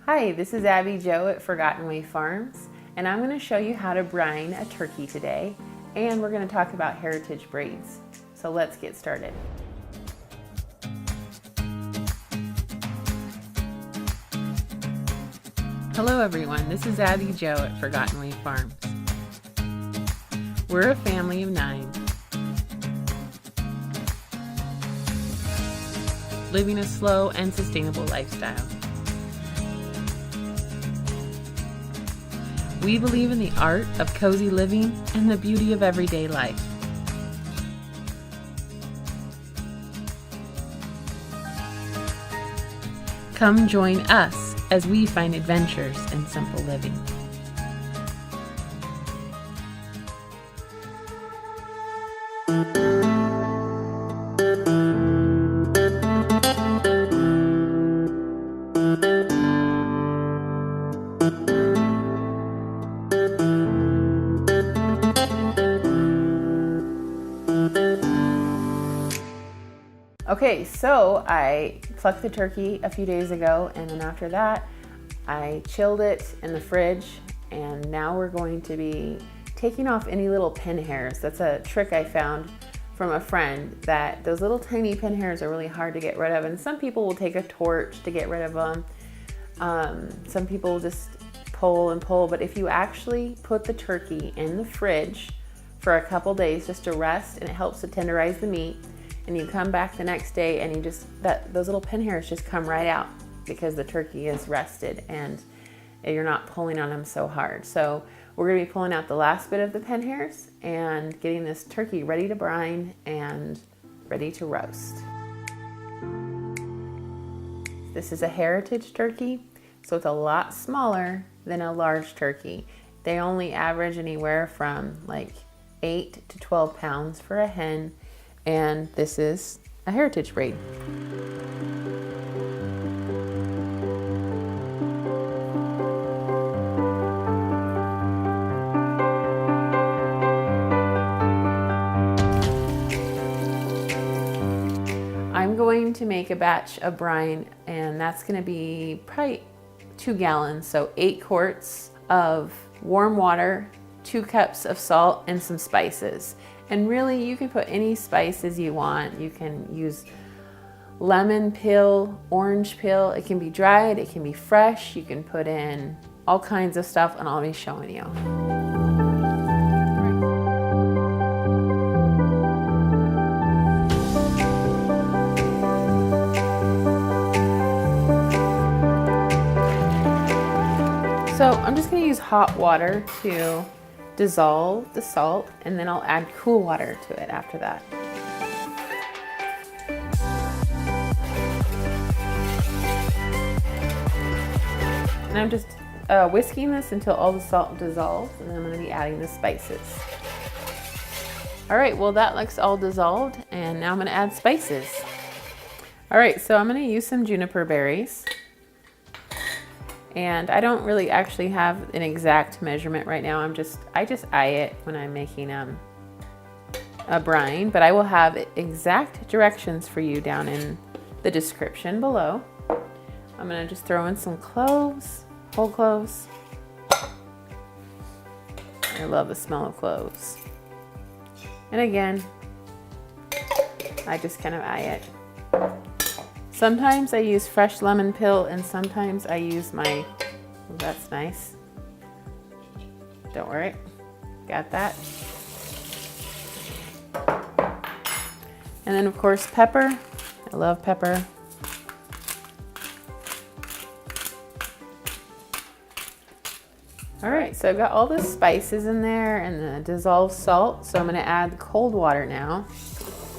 Hi, this is Abby Jo at Forgotten Way Farms, and I'm going to show you how to brine a turkey today, and we're going to talk about heritage breeds. So let's get started. Hello everyone, this is Abby Jo at Forgotten Way Farms. We're a family of 9, living a slow and sustainable lifestyle. We believe in the art of cozy living and the beauty of everyday life. Come join us as we find adventures in simple living. Okay, so I plucked the turkey a few days ago, and then after that I chilled it in the fridge, and now we're going to be taking off any little pin hairs. That's a trick I found from a friend, that those little tiny pin hairs are really hard to get rid of, and some people will take a torch to get rid of them. Some people will just pull and pull, but if you actually put the turkey in the fridge for a couple days just to rest, and it helps to tenderize the meat, and you come back the next day and you just, those little pin hairs just come right out because the turkey is rested and you're not pulling on them so hard. So we're gonna be pulling out the last bit of the pin hairs and getting this turkey ready to brine and ready to roast. This is a heritage turkey, so it's a lot smaller than a large turkey. They only average anywhere from like 8 to 12 pounds for a hen, and this is a heritage breed. I'm going to make a batch of brine, and that's going to be probably 2 gallons, so 8 quarts of warm water, 2 cups of salt, and some spices. And really, you can put any spices you want. You can use lemon peel, orange peel. It can be dried, it can be fresh. You can put in all kinds of stuff, and I'll be showing you. So I'm just going to use hot water to dissolve the salt, and then I'll add cool water to it after that. And I'm just whisking this until all the salt dissolves, and then I'm going to be adding the spices. All right, well that looks all dissolved, and now I'm going to add spices. All right, so I'm going to use some juniper berries. And I don't really actually have an exact measurement right now. I just eye it when I'm making a brine, but I will have exact directions for you down in the description below. I'm gonna just throw in some cloves, whole cloves. I love the smell of cloves. And again, I just kind of eye it. Sometimes I use fresh lemon peel, and sometimes I use my, oh, that's nice. Don't worry, got that. And then of course pepper, I love pepper. All right, so I've got all the spices in there and the dissolved salt, so I'm gonna add cold water now.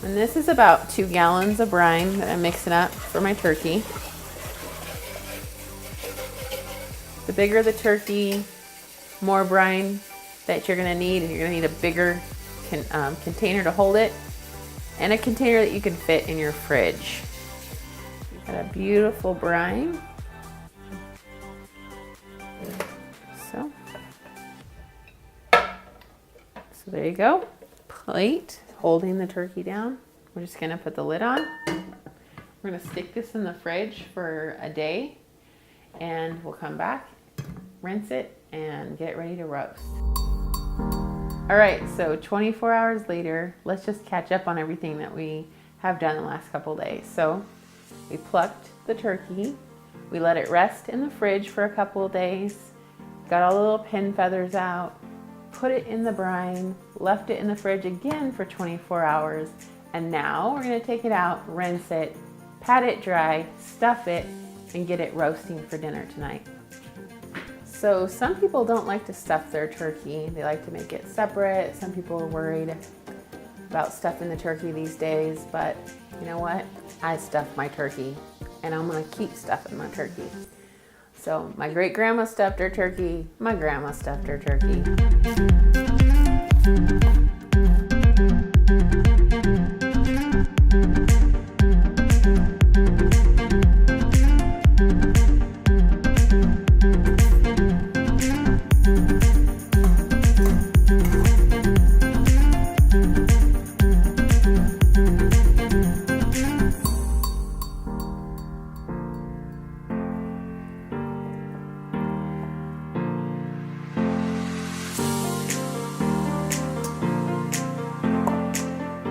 And this is about 2 gallons of brine that I'm mixing up for my turkey. The bigger the turkey, more brine that you're gonna need, and you're gonna need a bigger container to hold it, and a container that you can fit in your fridge. You've got a beautiful brine. So there you go. Plate holding the turkey down. We're just gonna put the lid on. We're gonna stick this in the fridge for a day, and we'll come back, rinse it, and get it ready to roast. All right, so 24 hours later, let's just catch up on everything that we have done the last couple days. So we plucked the turkey, we let it rest in the fridge for a couple of days, got all the little pin feathers out, put it in the brine, left it in the fridge again for 24 hours, and now we're gonna take it out, rinse it, pat it dry, stuff it, and get it roasting for dinner tonight. So some people don't like to stuff their turkey. They like to make it separate. Some people are worried about stuffing the turkey these days, but you know what? I stuff my turkey, and I'm gonna keep stuffing my turkey. So my great grandma stuffed her turkey, my grandma stuffed her turkey.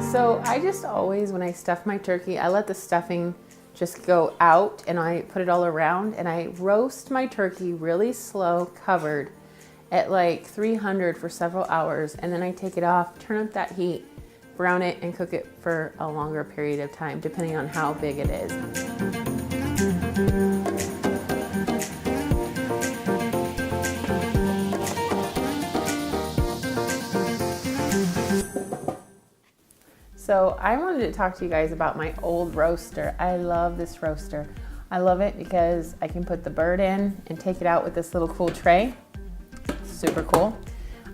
So I just always, when I stuff my turkey, I let the stuffing just go out and I put it all around, and I roast my turkey really slow, covered at like 300 for several hours, and then I take it off, turn up that heat, brown it, and cook it for a longer period of time, depending on how big it is. So I wanted to talk to you guys about my old roaster. I love this roaster. I love it because I can put the bird in and take it out with this little cool tray. Super cool.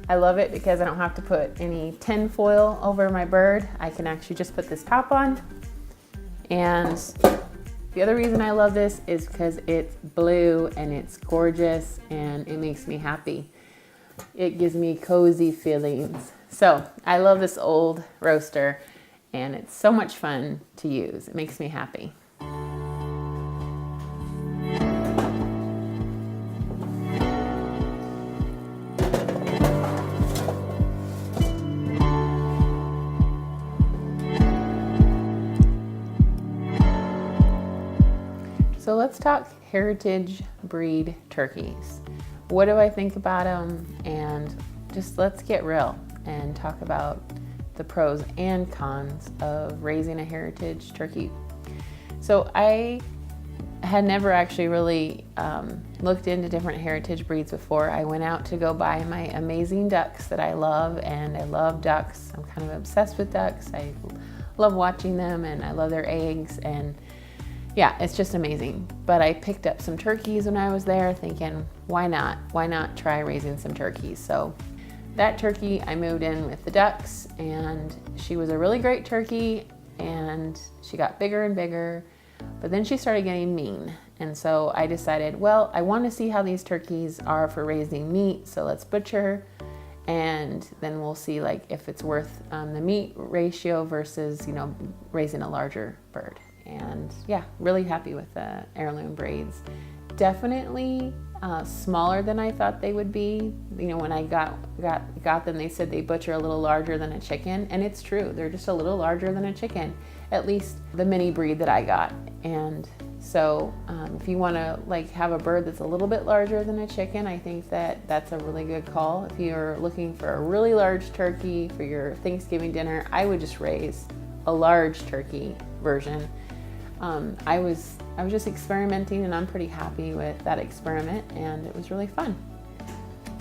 I love it because I don't have to put any tin foil over my bird. I can actually just put this top on. And the other reason I love this is because it's blue and it's gorgeous and it makes me happy. It gives me cozy feelings. So I love this old roaster, and it's so much fun to use. It makes me happy. So let's talk heritage breed turkeys. What do I think about them? And just let's get real and talk about the pros and cons of raising a heritage turkey. So I had never actually really looked into different heritage breeds before. I went out to go buy my amazing ducks that I love, and I love ducks. I'm kind of obsessed with ducks. I love watching them, and I love their eggs, and yeah, it's just amazing. But I picked up some turkeys when I was there thinking, why not? Why not try raising some turkeys? So that turkey, I moved in with the ducks, and she was a really great turkey, and she got bigger and bigger, but then she started getting mean. And so I decided, well, I want to see how these turkeys are for raising meat, so let's butcher, and then we'll see like if it's worth the meat ratio versus, you know, raising a larger bird. And yeah, really happy with the heirloom braids. Definitely smaller than I thought they would be. You know, when I got them, they said they butcher a little larger than a chicken, and it's true. They're just a little larger than a chicken, at least the mini breed that I got. And so if you want to like have a bird that's a little bit larger than a chicken, I think that that's a really good call. If you're looking for a really large turkey for your Thanksgiving dinner, I would just raise a large turkey version. I was just experimenting, and I'm pretty happy with that experiment, and it was really fun.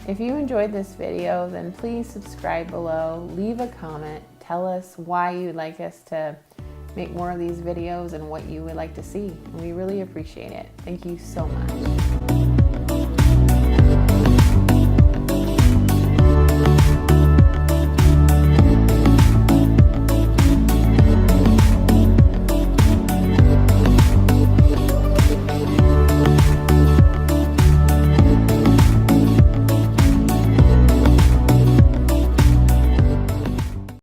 If you enjoyed this video, then please subscribe below, leave a comment, tell us why you'd like us to make more of these videos and what you would like to see. We really appreciate it. Thank you so much.